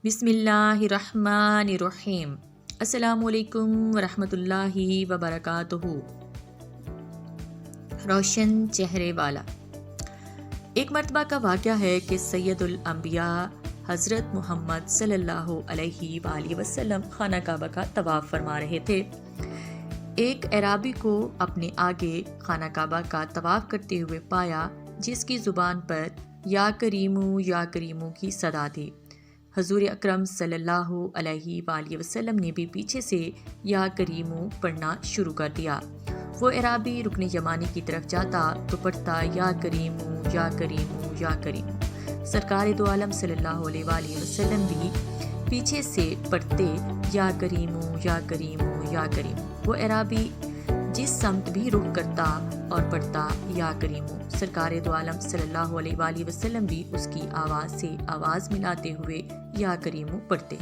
بسم اللہ الرحمن الرحیم۔ السلام علیکم ورحمۃ اللہ وبرکاتہ۔ روشن چہرے والا۔ ایک مرتبہ کا واقعہ ہے کہ سید الانبیاء حضرت محمد صلی اللہ علیہ وآلہ وسلم خانہ کعبہ کا طواف فرما رہے تھے۔ ایک اعرابی کو اپنے آگے خانہ کعبہ کا طواف کرتے ہوئے پایا، جس کی زبان پر یا کریمو کی صدا تھی۔ حضور اکرم صلی اللہ علیہ وآلہ وسلم نے بھی پیچھے سے یا کریمو پڑھنا شروع کر دیا۔ وہ اعرابی رکن یمانی کی طرف جاتا تو پڑھتا یا کریمو یا کریمو یا کریمو۔ سرکار دو عالم صلی اللہ علیہ وآلہ وسلم بھی پیچھے سے پڑھتے یا کریمو یا کریمو یا کریمو۔ وہ اعرابی جس سمت بھی رخ کرتا اور پڑھتا یا کریمو، سرکار دو عالم صلی اللہ علیہ وآلہ وسلم بھی اس کی آواز سے آواز ملاتے ہوئے یا کریمو پڑھتے۔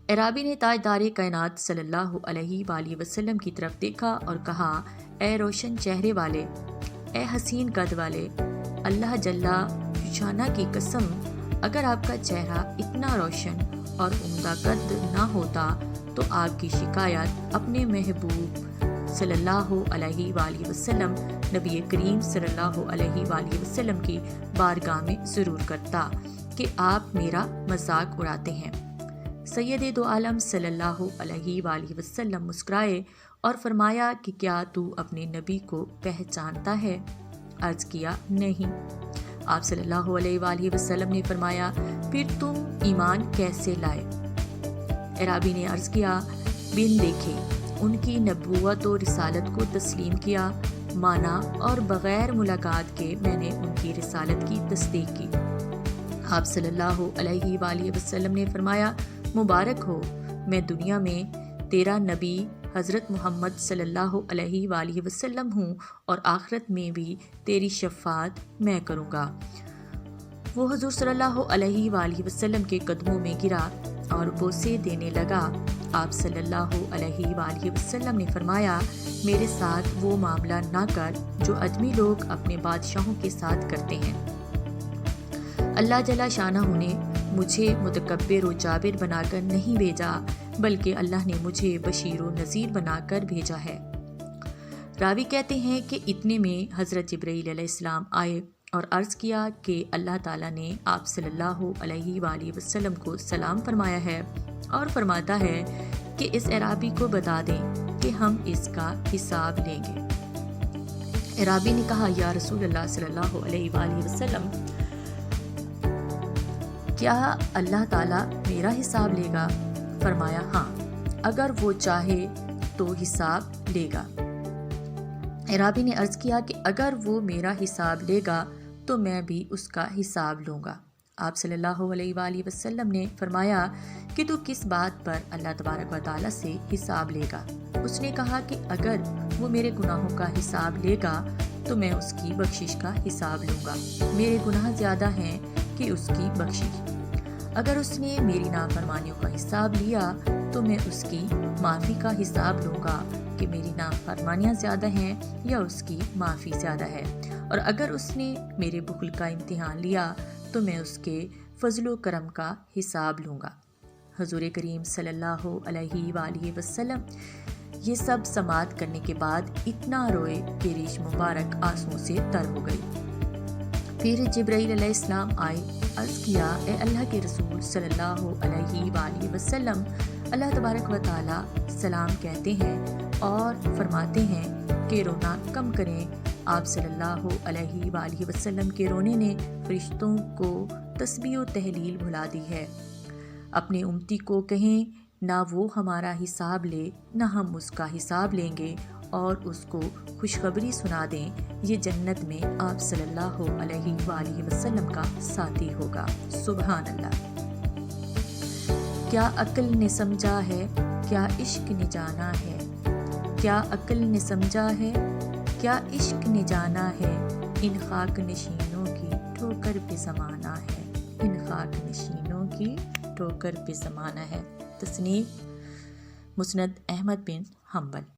اعرابی نے تاجدار کائنات صلی اللہ علیہ وآلہ وسلم کی طرف دیکھا اور کہا، اے روشن چہرے والے، اے حسین قد والے، اللہ جل شانہ کی قسم، اگر آپ کا چہرہ اتنا روشن اور عمدہ قد نہ ہوتا تو آپ کی شکایت اپنے محبوب صلی اللہ علیہ وآلہ وسلم، نبی کریم صلی اللہ علیہ وآلہ وسلم کی بارگاہ میں ضرور کرتا کہ آپ میرا مذاق اڑاتے ہیں۔ سید دو عالم صلی اللہ علیہ وآلہ وسلم مسکرائے اور فرمایا کہ کیا تو اپنے نبی کو پہچانتا ہے؟ عرض کیا، نہیں۔ آپ صلی اللہ علیہ وآلہ وسلم نے فرمایا، پھر تم ایمان کیسے لائے؟ اعرابی نے عرض کیا، بن دیکھے ان کی نبوت و رسالت کو تسلیم کیا، مانا اور بغیر ملاقات کے میں نے ان کی رسالت کی تصدیق کی۔ آپ صلی اللہ علیہ وآلہ وسلم نے فرمایا، مبارک ہو، میں دنیا میں تیرا نبی حضرت محمد صلی اللہ علیہ وآلہ وسلم ہوں اور آخرت میں بھی تیری شفاعت میں کروں گا۔ وہ حضور صلی اللہ علیہ وآلہ وسلم کے قدموں میں گرا اور بوسے دینے لگا۔ آپ صلی اللہ علیہ وآلہ وسلم نے فرمایا، میرے ساتھ وہ معاملہ نہ کر جو اجمی لوگ اپنے بادشاہوں کے ساتھ کرتے ہیں۔ اللہ جل شانہ نے مجھے متکبر و جابر بنا کر نہیں بھیجا، بلکہ اللہ نے مجھے بشیر و نذیر بنا کر بھیجا ہے۔ راوی کہتے ہیں کہ اتنے میں حضرت جبرائیل علیہ السلام آئے اور عرض کیا کہ اللہ تعالیٰ نے آپ صلی اللہ علیہ وآلہ وسلم کو سلام فرمایا ہے اور فرماتا ہے کہ اس اعرابی کو بتا دیں کہ ہم اس کا حساب لیں گے۔ اعرابی نے کہا، یا رسول اللہ صلی اللہ علیہ وآلہ وسلم، کیا اللہ تعالیٰ میرا حساب لے گا؟ فرمایا، ہاں، اگر وہ چاہے تو حساب لے گا۔ اعرابی نے عرض کیا کہ اگر وہ میرا حساب لے گا تو میں بھی اس کا حساب لوں گا۔ آپ صلی اللہ علیہ وآلہ وسلم نے فرمایا کہ تو کس بات پر اللہ تبارک و تعالیٰ سے حساب لے گا؟ اس نے کہا کہ اگر وہ میرے گناہوں کا حساب لے گا تو میں اس کی بخشش کا حساب لوں گا، میرے گناہ زیادہ ہیں کہ اس کی بخشش۔ اگر اس نے میری نافرمانیوں کا حساب لیا تو میں اس کی معافی کا حساب لوں گا کہ میری نافرمانیاں زیادہ ہیں یا اس کی معافی زیادہ ہے۔ اور اگر اس نے میرے بخل کا امتحان لیا تو میں اس کے فضل و کرم کا حساب لوں گا۔ حضور کریم صلی اللہ علیہ وآلہ وسلم یہ سب سماعت کرنے کے بعد اتنا روئے کہ ریش مبارک آنسوؤں سے تر ہو گئی۔ پھر جبرائیل علیہ السلام آئے، عرض کیا، اے اللہ کے رسول صلی اللہ علیہ وآلہ وسلم، اللہ تبارک و تعالیٰ سلام کہتے ہیں اور فرماتے ہیں کہ رونا کم کریں۔ آپ صلی اللہ علیہ وآلہ وسلم کے رونے نے فرشتوں کو تسبیح و تہلیل بھلا دی ہے۔ اپنے امتی کو کہیں، نہ وہ ہمارا حساب لے نہ ہم اس کا حساب لیں گے، اور اس کو خوشخبری سنا دیں، یہ جنت میں آپ صلی اللہ علیہ وآلہ وسلم کا ساتھی ہوگا۔ سبحان اللہ۔ کیا عقل نے سمجھا ہے، کیا عشق نے جانا ہے، کیا عقل نے سمجھا ہے، کیا عشق نے جانا ہے، ان خاک نشینوں کی ٹھوکر پہ زمانہ ہے، ان خاک نشینوں کی ٹھوکر پہ زمانہ ہے۔ تصنیف مسند احمد بن حنبل۔